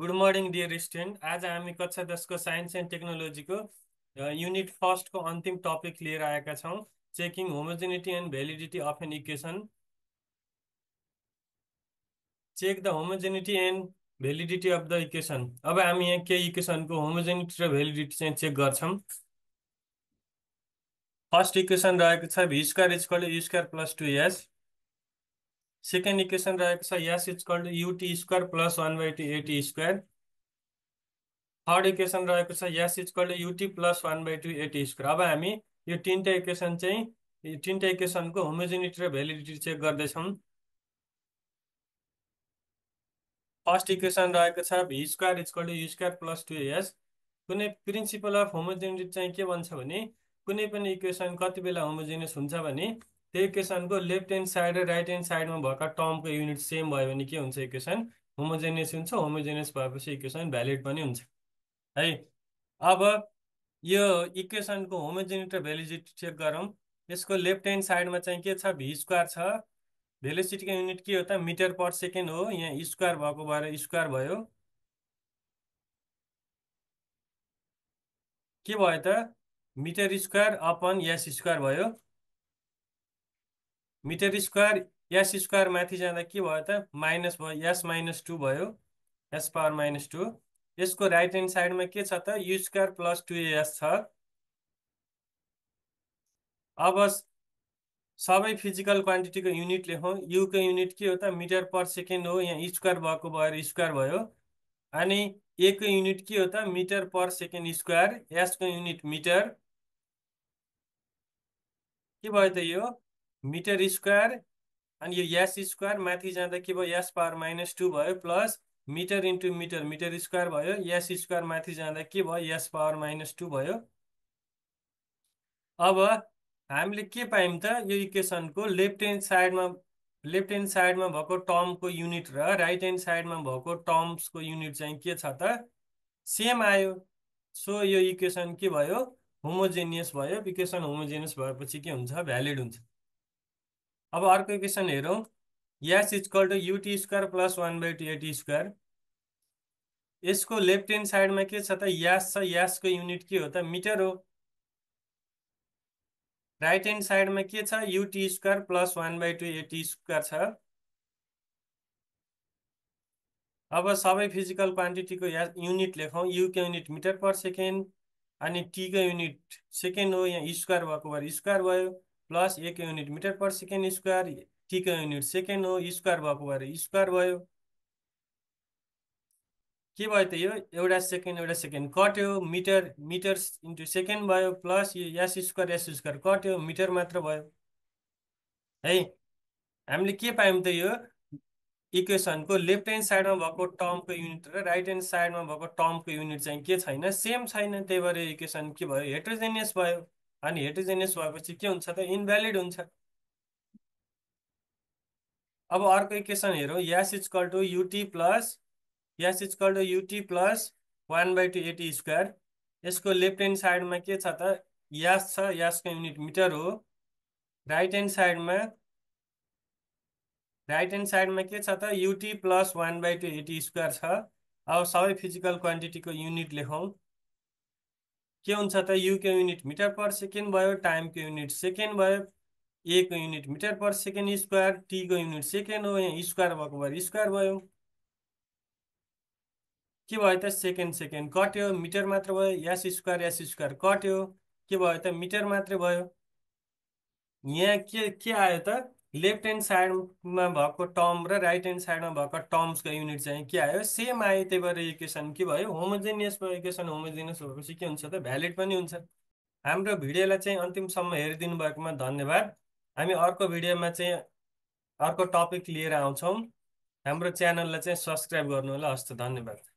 Good morning dear student. आज हामी कक्षा 10 को साइन्स एन्ड टेक्नोलोजीको युनिट फर्स्टको अन्तिम टपिक लिएर आएका छौँ, checking homogeneity and validity of an equation. Check the homogeneity and validity of the equation. अब हामी यहाँ केही इक्वेसनको होमोजेनिटी र भ्यालिडिटी चाहिँ चेक गर्छौँ। फर्स्ट इक्वेसन रहेको छ v square is equal to u square plus 2s। Second equation रहेको छ s is equal to ut square plus 1/2 at square. Third equation रहेको छ s is equal to ut plus 1/2 at square. अब हामी यो तीनटा इक्वेसन चाहिँ तीनटा इक्वेसनको होमोजेनिटी र भ्यालिडिटी चेक गर्दैछौँ। फर्स्ट इक्वेसन रहेको छ v square is equal to u square plus 2as। कुनै प्रिन्सिपल अफ होमोजेनिटी चाहिँ के भन्छ भने कुनै पनि इक्वेसन कति बेला होमोजेनियस हुन्छ भने त्यो इक्वेसनको लेफ्ट ह्यान्ड साइड र राइट ह्यान्ड साइडमा भएका टर्मको युनिट सेम भयो भने के हुन्छ, इक्वेसन होमोजेनियस हुन्छ। होमोजेनियस भएपछि इक्वेसन भ्यालिड पनि हुन्छ है। अब यो इक्वेसनको होमोजेनिटी र भ्यालिडिटी चेक गरौँ। यसको लेफ्ट ह्यान्ड साइडमा चाहिँ के छ, v स्क्वायर छ। भेलोसिटीको युनिट के हो त, मिटर पर सेकेन्ड हो। यहाँ स्क्वायर भएको भएर स्क्वायर भयो। के भयो त, metre square upon s square भयो। मिटर स्क्वायर एस स्क्वायर माथि जाँदा के भयो त, माइनस भयो, एस माइनस 2 भयो, एस पावर माइनस 2। यसको राइट ह्यान्ड साइडमा के छ त, यु स्क्वायर प्लस 2as छ। अब सबै फिजिकल क्वान्टिटीको युनिट लेखौँ। युको युनिट के हो त, मिटर पर सेकेन्ड हो। यहाँ स्क्वायर भएको भएर स्क्वायर भयो। अनि ए को युनिट के हो त, metre per second square. S को युनिट मिटर। के भयो त, यो मिटर स्क्वायर अनि यो एस स्क्वायर माथि जाँदा के भयो, एस पावर माइनस 2 भयो, plus metre into metre, metre square भयो। एस स्क्वायर माथि जाँदा के भयो, एस पावर माइनस 2 भयो। अब हामीले के पायौँ त, यो इक्वेसनको लेफ्ट ह्यान्ड साइडमा भएको टर्मको युनिट र राइट ह्यान्ड साइडमा भएको टर्म्सको युनिट चाहिँ के छ त, सेम आयो। सो यो इक्वेसन के भयो, होमोजेनियस भयो। इक्वेसन होमोजेनियस भएपछि के हुन्छ, भ्यालिड हुन्छ। अब अर्को इक्वेसन हेरौँ। S equal to u t square plus 1/2 a t square. यसको लेफ्ट ह्यान्ड साइडमा के छ त, यास छ। यासको युनिट के हो त, मिटर हो। राइट ह्यान्ड साइडमा के छ, u t square plus 1/2 a t square छ। अब सबै फिजिकल क्वान्टिटीको युनिट लेखौँ। युको युनिट मिटर पर सेकेन्ड अनि टीको युनिट सेकेन्ड हो। यहाँ स्क्वायर भएको भएर स्क्वायर भयो, प्लस ए को unit metre per second square, टीको युनिट सेकेन्ड हो। स्क्वायर भएको भएर स्क्वायर भयो। के भयो त, यो एउटा सेकेन्ड कट्यो। मिटर मिटर इन्टु सेकेन्ड भयो, प्लस यो एस स्क्वायर कट्यो, मिटर मात्र भयो है। हामीले के पायौँ त, यो इक्वेसनको लेफ्ट ह्यान्ड साइडमा भएको टर्मको युनिट र राइट ह्यान्ड साइडमा भएको टर्मको युनिट चाहिँ के छैन, सेम छैन। त्यही भएर इक्वेसन के भयो, हेट्रोजेनियस भयो। अनि हेट्रोजेनियस भएपछि के हुन्छ त, इनभ्यालिड हुन्छ। अब अर्को इक्वेसन हेरौँ। S equal to u t plus 1/2 a t square. यसको लेफ्ट ह्यान्ड साइडमा के छ त, यास छ। यासको युनिट मिटर हो। राइट ह्यान्ड साइडमा के छ त, युटी प्लस 1/2 एटी स्क्वायर छ। अब सबै फिजिकल क्वान्टिटीको युनिट लेखौँ। के हुन्छ त, युको युनिट मिटर पर सेकेन्ड भयो, टाइमको युनिट सेकेन्ड भयो, ए को unit metre per second square, t को युनिट सेकेन्ड हो। यहाँ स्क्वायर भएको भएर स्क्वायर भयो। के भयो त, सेकेन्ड सेकेन्ड कट्यो, मिटर मात्र भयो। एस स्क्वायर कट्यो, के भयो त, मिटर मात्रै भयो। यहाँ के आयो त, लेफ्ट ह्यान्ड साइडमा भएको टर्म र राइट ह्यान्ड साइडमा भएको टर्म्सको युनिट चाहिँ के आयो, सेम आयो। त्यही भएर इक्वेसन के भयो, होमोजेनियस भयो। इक्वेसन होमोजेनियस भएपछि के हुन्छ त, भ्यालिड पनि हुन्छ। हाम्रो भिडियोलाई चाहिँ अन्तिमसम्म हेरिदिनु भएकोमा धन्यवाद। हामी अर्को भिडियोमा चाहिँ अर्को टपिक लिएर आउँछौँ। हाम्रो च्यानललाई चाहिँ सब्सक्राइब गर्नु होला। हस्त, धन्यवाद।